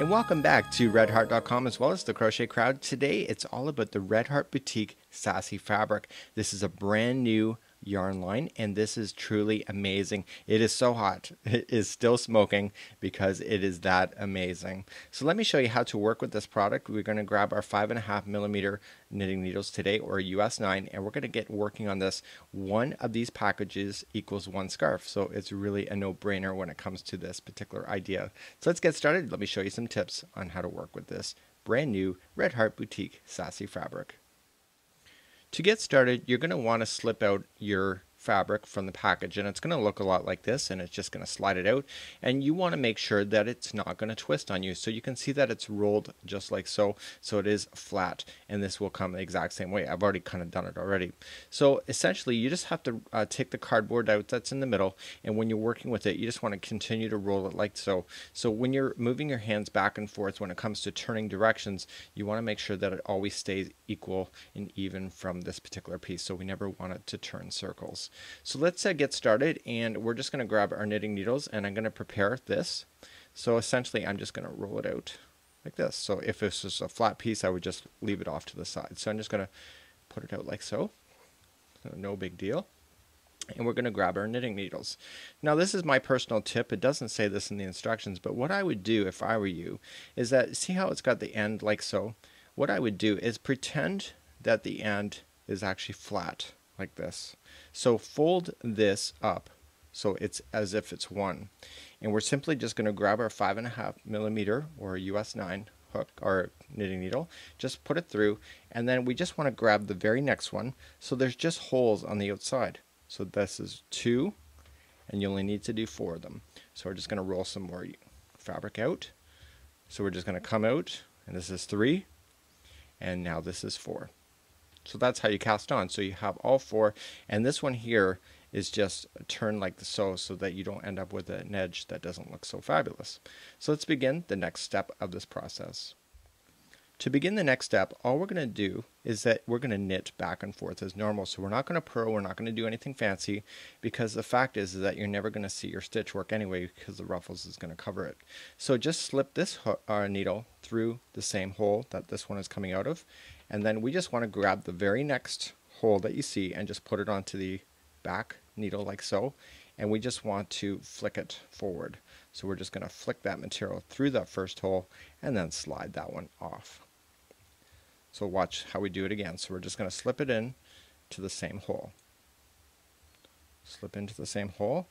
And welcome back to redheart.com as well as the Crochet Crowd. Today it's all about the Red Heart Boutique Sassy Fabric. This is a brand new yarn line and this is truly amazing. It is so hot. It is still smoking because it is that amazing. So let me show you how to work with this product. We're going to grab our 5.5mm knitting needles today, or US 9, and we're going to get working on this. One of these packages equals one scarf, so it's really a no-brainer when it comes to this particular idea. So let's get started. Let me show you some tips on how to work with this brand new Red Heart Boutique Sassy Fabric. To get started, you're going to want to slip out your fabric from the package, and it's going to look a lot like this, and it's just going to slide it out, and you want to make sure that it's not going to twist on you. So you can see that it's rolled just like so, so it is flat, and this will come the exact same way. I've already kind of done it already. So essentially you just have to take the cardboard out that's in the middle, and when you're working with it, you just want to continue to roll it like so. So when you're moving your hands back and forth when it comes to turning directions, you want to make sure that it always stays equal and even from this particular piece, so we never want it to turn circles. So let's get started, and we're just going to grab our knitting needles, and I'm going to prepare this. So essentially I'm just going to roll it out like this. So if this was a flat piece, I would just leave it off to the side. So I'm just going to put it out like so. No big deal. And we're going to grab our knitting needles. Now this is my personal tip. It doesn't say this in the instructions, but what I would do if I were you is that, see how it's got the end like so? What I would do is pretend that the end is actually flat like this. So fold this up so it's as if it's one, and we're simply just going to grab our 5.5mm or US 9 hook or knitting needle, just put it through, and then we just want to grab the very next one, so there's just holes on the outside. So this is 2, and you only need to do 4 of them. So we're just going to roll some more fabric out. So we're just going to come out, and this is 3, and now this is 4. So that's how you cast on. So you have all 4, and this one here is just turned like so that you don't end up with an edge that doesn't look so fabulous. So let's begin the next step of this process. To begin the next step, all we're going to do is that we're going to knit back and forth as normal. So we're not going to purl, we're not going to do anything fancy, because the fact is that you're never going to see your stitch work anyway because the ruffles is going to cover it. So just slip this needle through the same hole that this one is coming out of, and then we just want to grab the very next hole that you see and just put it onto the back needle like so, and we just want to flick it forward. So we're just going to flick that material through that first hole and then slide that one off. So watch how we do it again. So we're just going to slip it in to the same hole. Slip into the same hole.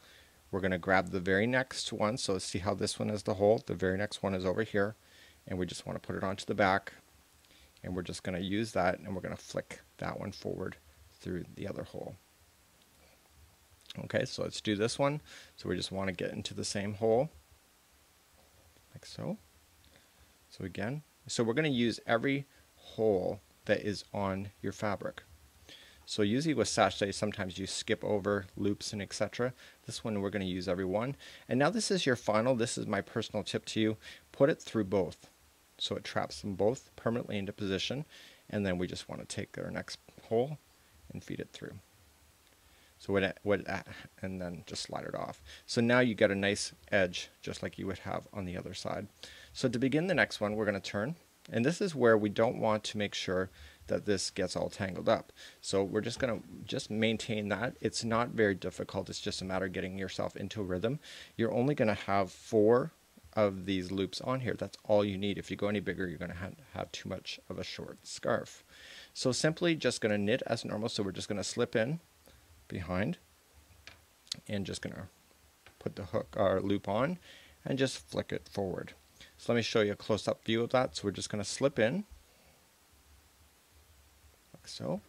We're going to grab the very next one. So see how this one is the hole? The very next one is over here. And we just want to put it onto the back. And we're just going to use that, and we're going to flick that one forward through the other hole. Okay, so let's do this one. So we just want to get into the same hole, like so. So again, so we're going to use every hole that is on your fabric. So usually with sachet, sometimes you skip over loops and etc. This one we're going to use every one. And now this is your final. This is my personal tip to you. Put it through both, so it traps them both permanently into position, and then we just want to take our next hole and feed it through. So and then just slide it off. So now you get a nice edge just like you would have on the other side. So to begin the next one, we're going to turn, and this is where we don't want to make sure that this gets all tangled up. So we're just going to maintain that. It's not very difficult. It's just a matter of getting yourself into a rhythm. You're only going to have 4 of these loops on here. That's all you need. If you go any bigger, you're going to have too much of a short scarf. So simply just going to knit as normal. So we're just going to slip in behind and just going to put the hook or loop on and just flick it forward. So let me show you a close-up view of that. So we're just going to slip in like so,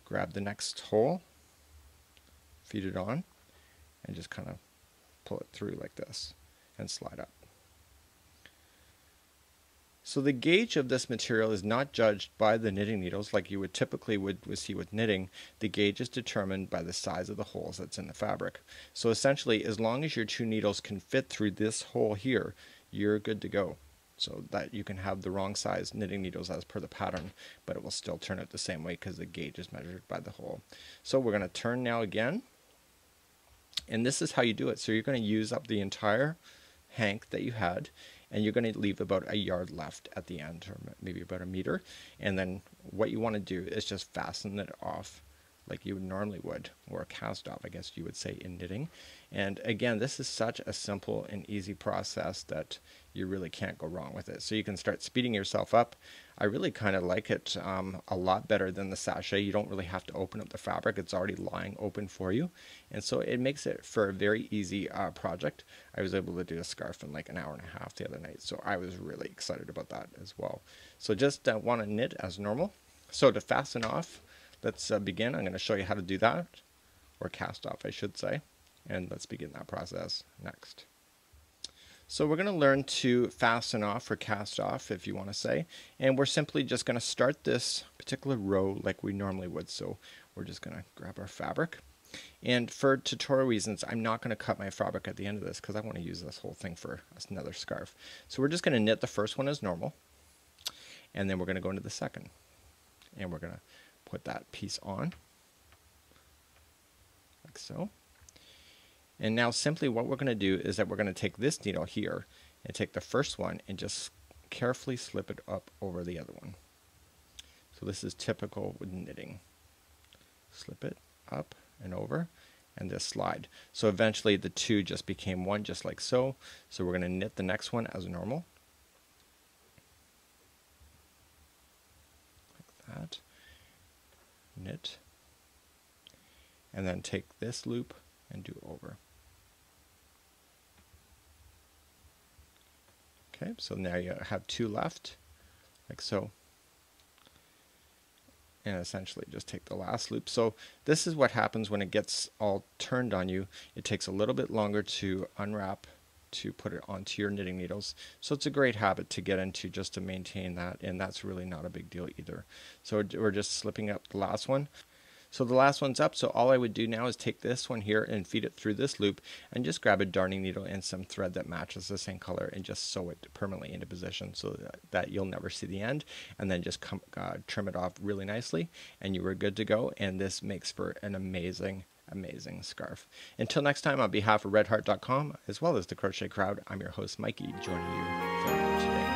grab the next hole, feed it on, and just kind of pull it through like this and slide up. So the gauge of this material is not judged by the knitting needles like you would typically would see with knitting. The gauge is determined by the size of the holes that's in the fabric. So essentially, as long as your 2 needles can fit through this hole here, you're good to go. So that you can have the wrong size knitting needles as per the pattern, but it will still turn out the same way because the gauge is measured by the hole. So we're going to turn now again, and this is how you do it. So you're going to use up the entire hank that you had, and you're going to leave about a yard left at the end, or maybe about a meter. And then what you want to do is just fasten it off like you normally would, or cast off, I guess you would say, in knitting. And again, this is such a simple and easy process that you really can't go wrong with it. So you can start speeding yourself up. I really kind of like it a lot better than the sachet. You don't really have to open up the fabric. It's already lying open for you. And so it makes it for a very easy project. I was able to do a scarf in like an hour and a half the other night. So I was really excited about that as well. So just want to knit as normal. So to fasten off, let's begin. I'm going to show you how to do that, or cast off, I should say. And let's begin that process next. So we're going to learn to fasten off, or cast off, if you want to say. And we're simply just going to start this particular row like we normally would. So we're just going to grab our fabric. And for tutorial reasons, I'm not going to cut my fabric at the end of this because I want to use this whole thing for another scarf. So we're just going to knit the first one as normal. And then we're going to go into the second. And we're going to put that piece on, like so. And now simply what we're going to do is that we're going to take this needle here and take the first one and just carefully slip it up over the other one. So this is typical with knitting. Slip it up and over and just slide. So eventually the two just became one, just like so. So we're going to knit the next one as normal. Like that. Knit, and then take this loop and do over. Okay, so now you have two left, like so. And essentially just take the last loop. So this is what happens when it gets all turned on you. It takes a little bit longer to unwrap, to put it onto your knitting needles. So it's a great habit to get into, just to maintain that, and that's really not a big deal either. So we're just slipping up the last one. So the last one's up, so all I would do now is take this one here and feed it through this loop and just grab a darning needle and some thread that matches the same color and just sew it permanently into position so that you'll never see the end, and then just trim it off really nicely and you were good to go. And this makes for an amazing scarf. Until next time, on behalf of redheart.com as well as the Crochet Crowd, I'm your host Mikey, joining you for today.